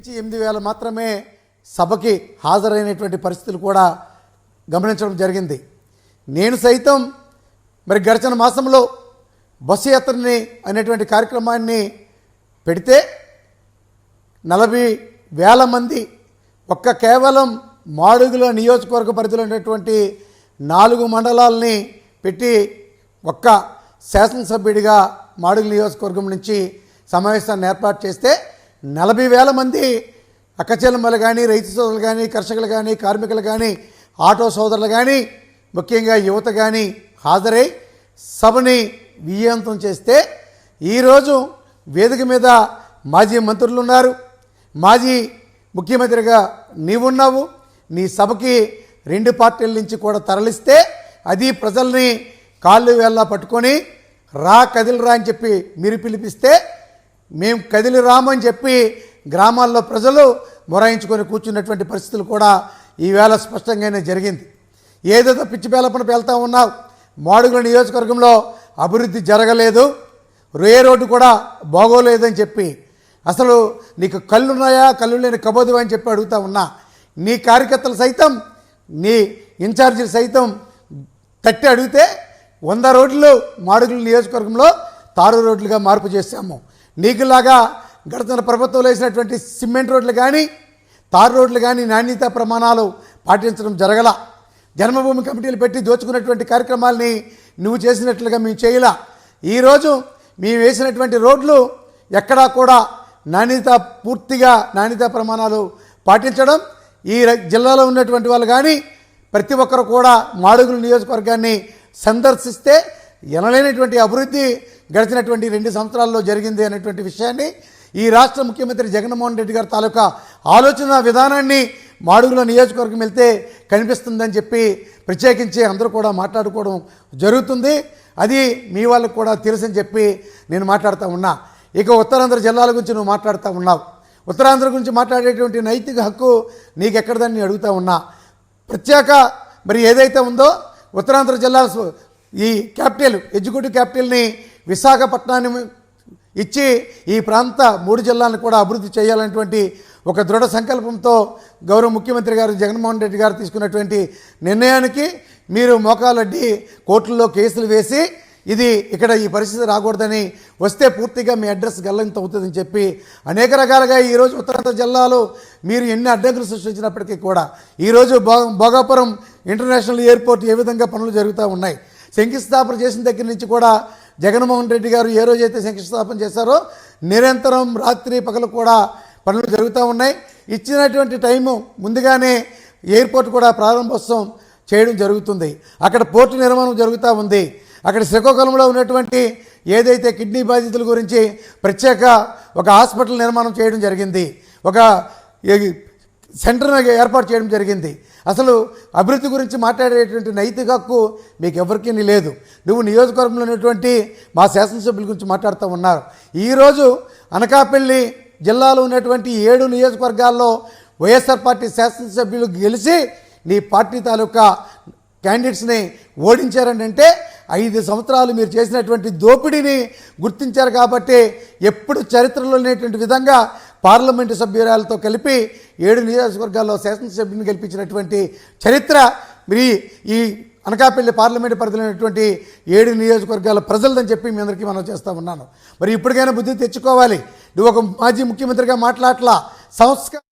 నుంచి 8,000 మాత్రమే సభకి హాజరైనటువంటి పరిస్థితులు కూడా గమనించడం జరిగింది. నేను సైతం మరి గడిచిన మాసంలో బస్సు యాత్రని అనేటువంటి కార్యక్రమాన్ని పెడితే 40,000 మంది కేవలం మాడుగుల నియోజకవర్గ పరిధిలో ఉన్నటువంటి 4 మండలాలని పెట్టి శాసనసభ్యుడిగా మాడుగుల నియోజకవర్గం నుంచి సమావేశాన్ని ఏర్పాటు చేస్తే 40,000 మంది అక్కచెల్లెమ్మలు కానీ, రైతు సోదరులు కానీ, కర్షకులు కానీ, కార్మికులు కానీ, ఆటో సోదరులు కానీ, ముఖ్యంగా యువత కానీ హాజరై సభని విజయవంతం చేస్తే ఈరోజు వేదిక మీద మాజీ మంత్రులు ఉన్నారు, మాజీ ముఖ్యమంత్రిగా నీవున్నావు. నీ సభకి 2 పార్టీల నుంచి కూడా తరలిస్తే అది ప్రజల్ని కాళ్ళు వేళ్ళ పట్టుకొని కదిలిరా అని చెప్పి మీరు పిలిపిస్తే మేము కదిలి రామని చెప్పి గ్రామాల్లో ప్రజలు మొరాయించుకొని కూర్చున్నటువంటి పరిస్థితులు కూడా ఈవేళ స్పష్టంగానే జరిగింది. ఏదేదో పిచ్చిపేలపన పేలుతా ఉన్నావు. మాడుగుల నియోజకవర్గంలో అభివృద్ధి జరగలేదు, రోడ్డు కూడా బాగోలేదని చెప్పి అసలు నీకు కళ్ళున్నాయా, కళ్ళు లేని కబోదు అని చెప్పి అడుగుతా ఉన్నా. నీ కార్యకర్తలు సైతం, నీ ఇన్ఛార్జీలు సైతం తట్టి అడిగితే 100 రోడ్లు మాడుగుల నియోజకవర్గంలో తారు రోడ్లుగా మార్పు చేశాము. నీకులాగా గడిచిన ప్రభుత్వంలో వేసినటువంటి సిమెంట్ రోడ్లు కానీ, తారు రోడ్లు కానీ నాణ్యత ప్రమాణాలు పాటించడం జరగల. జన్మభూమి కమిటీలు పెట్టి దోచుకున్నటువంటి కార్యక్రమాలని నువ్వు చేసినట్లుగా మేము చేయలా. ఈరోజు మేము వేసినటువంటి రోడ్లు ఎక్కడా కూడా పూర్తిగా నాణ్యత ప్రమాణాలు పాటించడం, ఈ జిల్లాలో ఉన్నటువంటి వాళ్ళు కానీ ప్రతి ఒక్కరు కూడా మాడుగుల నియోజకవర్గాన్ని సందర్శిస్తే ఎనలేనటువంటి అభివృద్ధి గడిచినటువంటి 2 సంవత్సరాల్లో జరిగింది అనేటువంటి విషయాన్ని ఈ రాష్ట్ర ముఖ్యమంత్రి జగన్మోహన్ రెడ్డి గారి తాలూకా ఆలోచన విధానాన్ని మాడుగుల నియోజకవర్గం వెళ్తే కనిపిస్తుందని చెప్పి ప్రత్యేకించి అందరూ కూడా మాట్లాడుకోవడం జరుగుతుంది. అది మీ వాళ్ళకు కూడా తెలుసని చెప్పి నేను మాట్లాడుతూ ఉన్నా. ఇక ఉత్తరాంధ్ర జిల్లాల గురించి నువ్వు మాట్లాడుతూ ఉన్నావు. ఉత్తరాంధ్ర గురించి మాట్లాడేటువంటి నైతిక హక్కు నీకెక్కడదని అడుగుతూ ఉన్నా. ప్రత్యేక మరి ఏదైతే ఉందో ఉత్తరాంధ్ర జిల్లా ఈ క్యాపిటల్, ఎగ్జిక్యూటివ్ క్యాపిటల్ని విశాఖపట్నాన్ని ఇచ్చి ఈ ప్రాంత 3 జిల్లాలను కూడా అభివృద్ధి చేయాలనేటువంటి ఒక దృఢ సంకల్పంతో గౌరవ ముఖ్యమంత్రి గారు జగన్మోహన్ రెడ్డి గారు తీసుకున్నటువంటి నిర్ణయానికి మీరు మోకాలడ్డి కోర్టుల్లో కేసులు వేసి ఇది ఇక్కడ ఈ పరిస్థితి రాకూడదని వస్తే పూర్తిగా మీ అడ్రస్ గల్లంత అవుతుందని చెప్పి అనేక రకాలుగా ఈరోజు ఉత్తరాంధ్ర జిల్లాలో మీరు ఎన్ని అడ్డంకులు సృష్టించినప్పటికీ కూడా ఈరోజు భోగాపురం ఇంటర్నేషనల్ ఎయిర్పోర్ట్ ఏ విధంగా పనులు జరుగుతూ ఉన్నాయి. శంకుస్థాపన చేసిన దగ్గర నుంచి కూడా జగన్మోహన్ రెడ్డి గారు ఏ రోజైతే శంకుస్థాపన చేశారో నిరంతరం రాత్రి పగలు కూడా పనులు జరుగుతూ ఉన్నాయి. ఇచ్చినటువంటి టైము ముందుగానే ఎయిర్పోర్ట్ కూడా ప్రారంభోత్సవం చేయడం జరుగుతుంది. అక్కడ పోర్టు నిర్మాణం జరుగుతూ ఉంది. అక్కడ శ్రీకాకుళంలో ఉన్నటువంటి ఏదైతే కిడ్నీ బాధితుల గురించి ప్రత్యేక ఒక హాస్పిటల్ నిర్మాణం చేయడం జరిగింది, ఒక సెంటర్ ఏర్పాటు చేయడం జరిగింది. అసలు అభివృద్ధి గురించి మాట్లాడేటువంటి నైతిక హక్కు మీకు ఎవరికీ లేదు. నువ్వు నియోజకవర్గంలో ఉన్నటువంటి మా శాసనసభ్యుల గురించి మాట్లాడుతూ ఉన్నారు. ఈరోజు అనకాపల్లి జిల్లాలో ఉన్నటువంటి 7 నియోజకవర్గాల్లో వైఎస్ఆర్ పార్టీ శాసనసభ్యులు గెలిచి నీ పార్టీ తాలూకా క్యాండిడేట్స్ని ఓడించారని అంటే 5 సంవత్సరాలు మీరు చేసినటువంటి దోపిడీని గుర్తించారు. కాబట్టి ఎప్పుడు చరిత్రలో లేనటువంటి విధంగా పార్లమెంటు సభ్యురాలతో కలిపి 7 నియోజకవర్గాల్లో శాసనసభ్యుని గెలిపించినటువంటి చరిత్ర మీరు ఈ అనకాపల్లి పార్లమెంటు పరిధిలో ఉన్నటువంటి 7 నియోజకవర్గాల ప్రజలదని చెప్పి మీ అందరికీ మనం చేస్తూ ఉన్నాను. మరి ఇప్పటికైనా బుద్ధి తెచ్చుకోవాలి. నువ్వు ఒక మాజీ ముఖ్యమంత్రిగా మాట్లాడలా, సంస్కారం